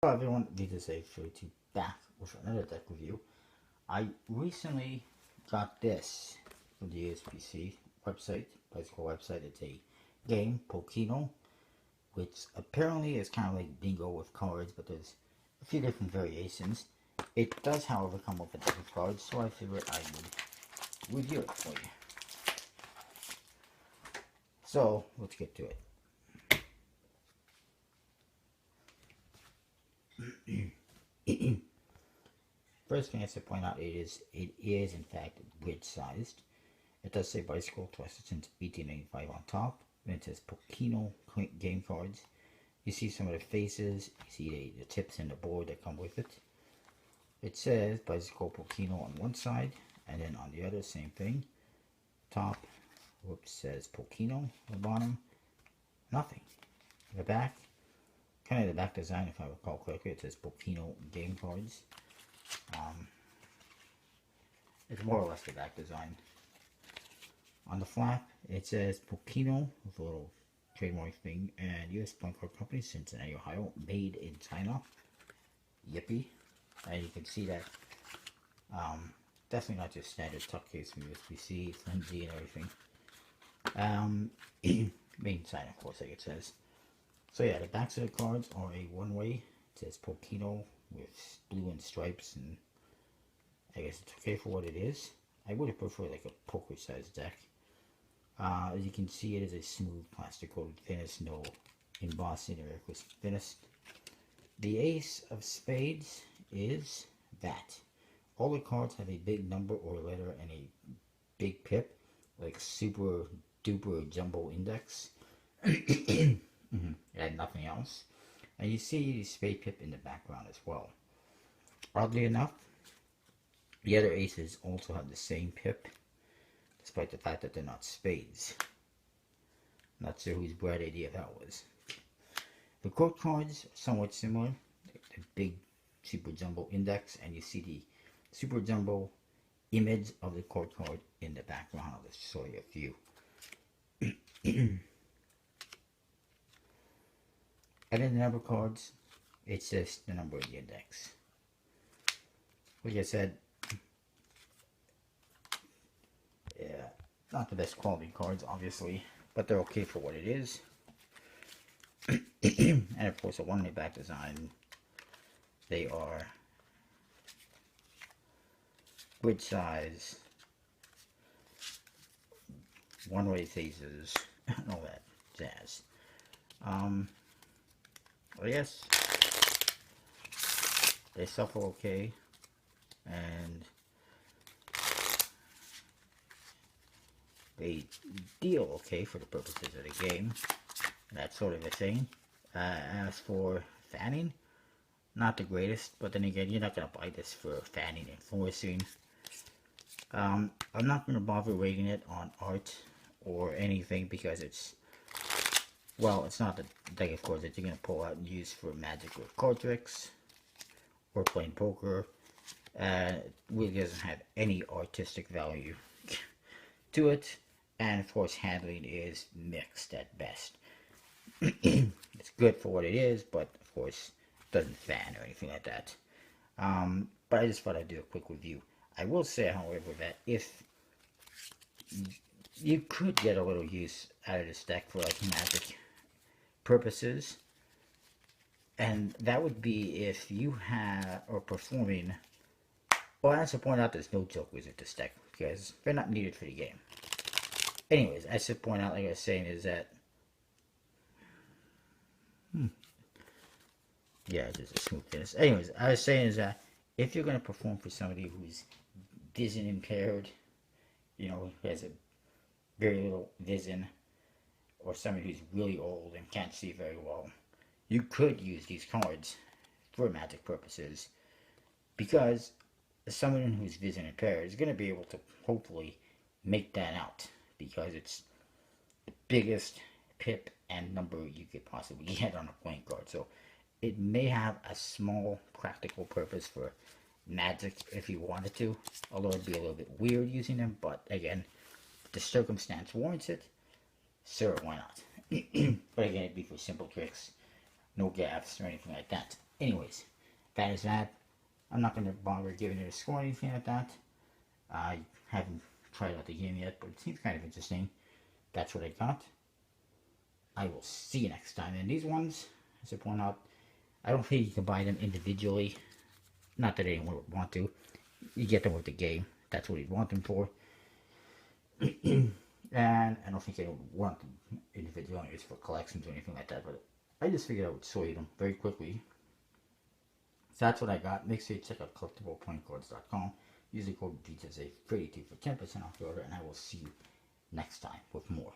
Hello everyone, this is A32 back with another deck review. I recently got this from the USPC website, bicycle website. It's a game, Pokino, which apparently is kind of like bingo with cards, but there's a few different variations. It does, however, come with a deck of cards, so I figured I would review it for you. So, let's get to it. First thing I have to point out is it is in fact grid sized. It does say bicycle twisted since 1895 on top, and it says Pokino game cards. You see some of the faces, you see the tips and the board that come with it. It says bicycle Pokino on one side, and then on the other, same thing. Top, whoops, says Pokino on the bottom. Nothing. The back, kind of the back design, if I recall correctly, it says Pokino game cards. It's more or less the back design. On the flap, it says Pokino with a little trademark thing, and U.S. Playing Card Company, Cincinnati, Ohio, made in China. Yippee! And you can see that definitely not just standard tuck case from USPC, flimsy and everything. Made in China, of course, like it says. So yeah, the backs of the cards are a one-way. It says Pokino with blue and stripes, and I guess it's okay for what it is. I would have preferred like a poker-sized deck. As you can see, it is a smooth plastic coated finish, no embossing or aqueous finish. The ace of spades is that. All the cards have a big number or letter and a big pip, like super duper jumbo index. And nothing else. And you see the spade pip in the background as well. Oddly enough, the other aces also have the same pip, despite the fact that they're not spades. Not sure whose bright idea that was. The court cards are somewhat similar. The big super jumbo index, and you see the super jumbo image of the court card in the background. I'll just show you a few. And then the number cards, it's just the number of the index. Like I said, yeah, not the best quality cards, obviously, but they're okay for what it is. And of course, a one-way back design. They are grid size, one-way faces, and all that jazz. Well, yes, they suffer okay, and they deal okay for the purposes of the game, that sort of a thing. As for fanning, not the greatest, but then again, you're not going to buy this for fanning and forcing. I'm not going to bother rating it on art or anything because it's, well, it's not the deck of cards that you're going to pull out and use for Magic or card tricks or playing poker. It really doesn't have any artistic value to it, and of course handling is mixed at best. It's good for what it is, but of course it doesn't fan or anything like that. But I just thought I'd do a quick review. I will say, however, that if you could get a little use out of this deck for like Magic purposes, and that would be if you are performing. Well, I have to point out there's no jokers in this deck because they're not needed for the game. Anyways, I should point out, like I was saying, is that yeah, just a smooth finish. Anyways, I was saying is that if you're going to perform for somebody who's vision impaired, you know, who has a very little vision, or somebody who's really old and can't see very well, you could use these cards for Magic purposes, because someone who's vision impaired is going to be able to hopefully make that out, because it's the biggest pip and number you could possibly get on a playing card. So it may have a small practical purpose for Magic if you wanted to, although it'd be a little bit weird using them, but again, if the circumstance warrants it, sure, why not? But again, it'd be for simple tricks, no gaffes or anything like that. Anyways, that is that. I'm not going to bother giving it a score or anything like that. I haven't tried out the game yet, but it seems kind of interesting. That's what I got. I will see you next time. And these ones, as I point out, I don't think you can buy them individually. Not that anyone would want to. You get them with the game. That's what you'd want them for. And I don't think anyone would want them individually for collections or anything like that. But I just figured I would show you them very quickly. So that's what I got. Make sure you check out collectiblepointcards.com. Use the code DJSA32 for 10% off your order. And I will see you next time with more.